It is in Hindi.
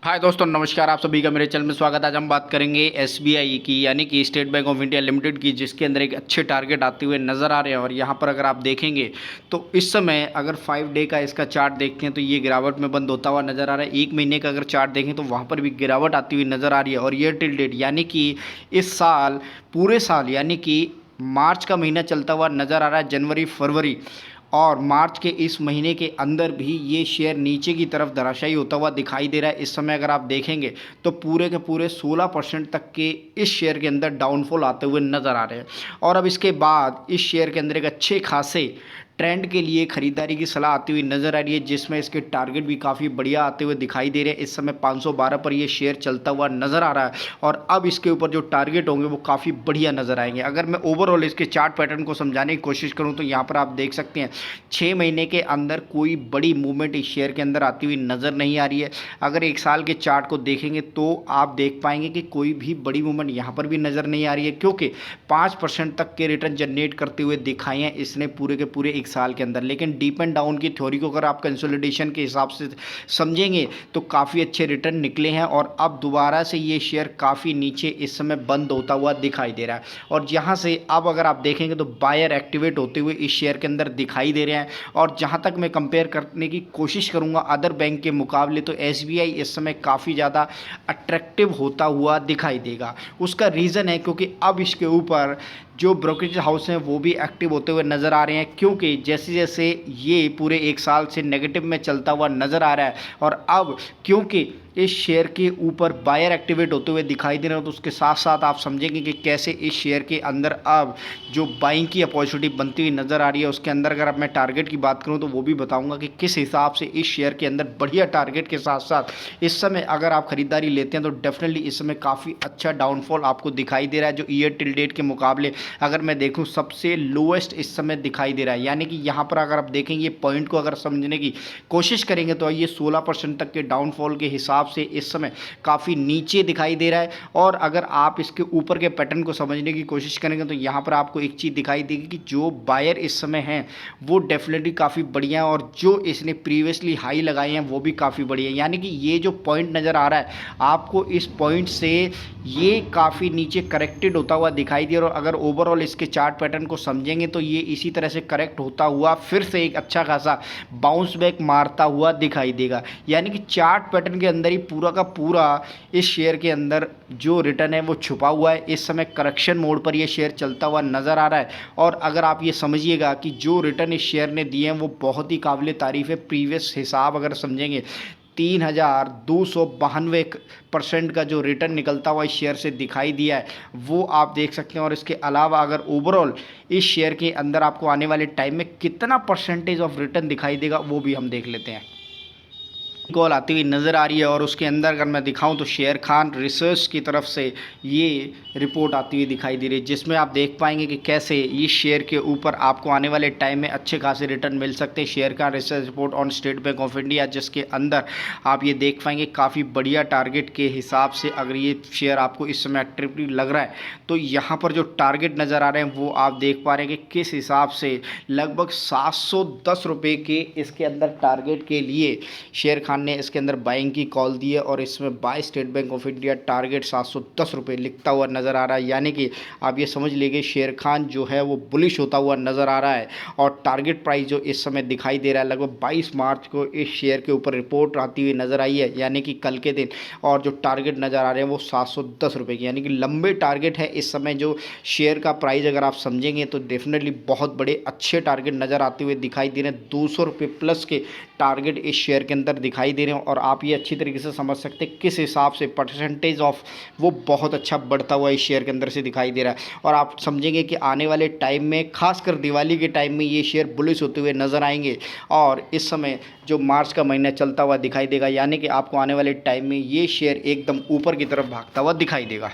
हाय दोस्तों, नमस्कार। आप सभी का मेरे चैनल में स्वागत है। आज हम बात करेंगे एसबीआई की, यानी कि state bank of India limited की, जिसके अंदर एक अच्छे टारगेट आते हुए नज़र आ रहे हैं। और यहाँ पर अगर आप देखेंगे तो इस समय अगर 5 डे का इसका चार्ट देखते हैं तो ये गिरावट में बंद होता हुआ नज़र आ रहा है। 1 महीने का अगर चार्ट देखें तो वहाँ पर भी गिरावट आती हुई नज़र आ रही है। और ईयर टिल डेट यानी कि इस साल, पूरे साल, यानी कि मार्च का महीना चलता हुआ नज़र आ रहा है, जनवरी, फरवरी और मार्च के इस महीने के अंदर भी ये शेयर नीचे की तरफ धराशायी होता हुआ दिखाई दे रहा है। इस समय अगर आप देखेंगे तो पूरे के पूरे 16% तक के इस शेयर के अंदर डाउनफॉल आते हुए नज़र आ रहे हैं। और अब इसके बाद इस शेयर के अंदर एक अच्छे खासे ट्रेंड के लिए खरीदारी की सलाह आती हुई नज़र आ रही है, जिसमें इसके टारगेट भी काफ़ी बढ़िया आते हुए दिखाई दे रहे हैं। इस समय 512 पर ये शेयर चलता हुआ नज़र आ रहा है और अब इसके ऊपर जो टारगेट होंगे वो काफ़ी बढ़िया नज़र आएंगे। अगर मैं ओवरऑल इसके चार्ट पैटर्न को समझाने की कोशिश करूँ तो यहाँ पर आप देख सकते हैं 6 महीने के अंदर कोई बड़ी मूवमेंट इस शेयर के अंदर आती हुई नज़र नहीं आ रही है। अगर 1 साल के चार्ट को देखेंगे तो आप देख पाएंगे कि कोई भी बड़ी मूवमेंट यहाँ पर भी नज़र नहीं आ रही है, क्योंकि 5% तक के रिटर्न जनरेट करते हुए दिखाए हैं इसने पूरे के पूरे 1 साल के अंदर। लेकिन डीप एंड डाउन की थ्योरी को अगर आप कंसोलिडेशन के हिसाब से समझेंगे तो काफ़ी अच्छे रिटर्न निकले हैं। और अब दोबारा से ये शेयर काफ़ी नीचे इस समय बंद होता हुआ दिखाई दे रहा है। और जहाँ से अब अगर आप देखेंगे तो बायर एक्टिवेट होते हुए इस शेयर के अंदर दिखाई दे रहे हैं। और जहाँ तक मैं कंपेयर करने की कोशिश करूँगा अदर बैंक के मुकाबले, तो एसबीआई इस समय काफ़ी ज़्यादा अट्रैक्टिव होता हुआ दिखाई देगा। उसका रीज़न है क्योंकि अब इसके ऊपर जो ब्रोकरेज हाउस हैं वो भी एक्टिव होते हुए नज़र आ रहे हैं, क्योंकि जैसे जैसे ये पूरे 1 साल से नेगेटिव में चलता हुआ नज़र आ रहा है और अब क्योंकि इस शेयर के ऊपर बायर एक्टिवेट होते हुए दिखाई दे रहे हो, तो उसके साथ साथ आप समझेंगे कि कैसे इस शेयर के अंदर अब जो बाइंग की अपॉर्चुनिटी बनती हुई नज़र आ रही है। उसके अंदर अगर अब मैं टारगेट की बात करूं तो वो भी बताऊंगा कि किस हिसाब से इस शेयर के अंदर बढ़िया टारगेट के साथ साथ इस समय अगर आप खरीदारी लेते हैं तो डेफिनेटली इस समय काफ़ी अच्छा डाउनफॉल आपको दिखाई दे रहा है। जो ईयर टिल डेट के मुकाबले अगर मैं देखूँ सबसे लोएस्ट इस समय दिखाई दे रहा है। यानी कि यहाँ पर अगर आप देखेंगे पॉइंट को अगर समझने की कोशिश करेंगे तो ये 16% तक के डाउनफॉल के हिसाब से इस समय काफ़ी नीचे दिखाई दे रहा है। और अगर आप इसके ऊपर के पैटर्न को समझने की कोशिश करेंगे तो यहाँ पर आपको एक चीज़ दिखाई देगी कि जो बायर इस समय हैं वो डेफिनेटली काफ़ी बढ़िया है और जो इसने प्रीवियसली हाई लगाए हैं वो भी काफ़ी बढ़िया है। यानी कि ये जो पॉइंट नज़र आ रहा है आपको, इस पॉइंट से ये काफ़ी नीचे करेक्टेड होता हुआ दिखाई दे रहा है। और अगर ओवरऑल इसके चार्ट पैटर्न को समझेंगे तो ये इसी तरह से करेक्ट होता हुआ फिर से एक अच्छा खासा बाउंस बैक मारता हुआ दिखाई देगा। यानी कि चार्ट पैटर्न के अंदर ही पूरा का पूरा इस शेयर के अंदर जो रिटर्न है वो छुपा हुआ है। इस समय करेक्शन मोड पर ये शेयर चलता हुआ नज़र आ रहा है। और अगर आप ये समझिएगा कि जो रिटर्न इस शेयर ने दिए हैं वो बहुत ही काबिल तारीफ़ है। प्रीवियस हिसाब अगर समझेंगे 3292% का जो रिटर्न निकलता हुआ इस शेयर से दिखाई दिया है वो आप देख सकते हैं। और इसके अलावा अगर ओवरऑल इस शेयर के अंदर आपको आने वाले टाइम में कितना परसेंटेज ऑफ रिटर्न दिखाई देगा वो भी हम देख लेते हैं। कॉल आती हुई नज़र आ रही है और उसके अंदर अगर मैं दिखाऊं तो शेर खान रिसर्च की तरफ से ये रिपोर्ट आती हुई दिखाई दे रही है, जिसमें आप देख पाएंगे कि कैसे इस शेयर के ऊपर आपको आने वाले टाइम में अच्छे खासे रिटर्न मिल सकते हैं। शेर Khan research report on state bank of India, जिसके अंदर आप ये देख पाएंगे काफ़ी बढ़िया टारगेट के हिसाब से अगर ये शेयर आपको इस समय अट्रैक्टिव लग रहा है तो यहाँ पर जो टारगेट नज़र आ रहे हैं वो आप देख पा रहे हैं कि किस हिसाब से लगभग 710 रुपये के इसके अंदर टारगेट के लिए शेर खान ने इसके अंदर बाइंग की कॉल दी है। और इसमें by state bank of India target 710 रुपये लिखता हुआ नज़र आ रहा है। यानी कि आप ये समझ लीजिए शेर खान जो है वो बुलिश होता हुआ नज़र आ रहा है। और टारगेट प्राइस जो इस समय दिखाई दे रहा है लगभग 22 मार्च को इस शेयर के ऊपर रिपोर्ट आती हुई नज़र आई है, यानी कि कल के दिन। और जो टारगेट नज़र आ रहे हैं वो 710 रुपये की, यानी कि लंबे टारगेट है इस समय। जो शेयर का प्राइस अगर आप समझेंगे तो डेफिनेटली बहुत बड़े अच्छे टारगेट नज़र आते हुए दिखाई दे रहे हैं। 200 रुपये प्लस के टारगेट इस शेयर के अंदर दिखाई दे रहे हैं। और आप ये अच्छी तरीके से समझ सकते हैं किस हिसाब से परसेंटेज ऑफ वो बहुत अच्छा बढ़ता हुआ इस शेयर के अंदर से दिखाई दे रहा है। और आप समझेंगे कि आने वाले टाइम में खासकर दिवाली के टाइम में ये शेयर बुलिश होते हुए नज़र आएंगे। और इस समय जो मार्च का महीना चलता हुआ दिखाई देगा, यानी कि आपको आने वाले टाइम में ये शेयर एकदम ऊपर की तरफ भागता हुआ दिखाई देगा।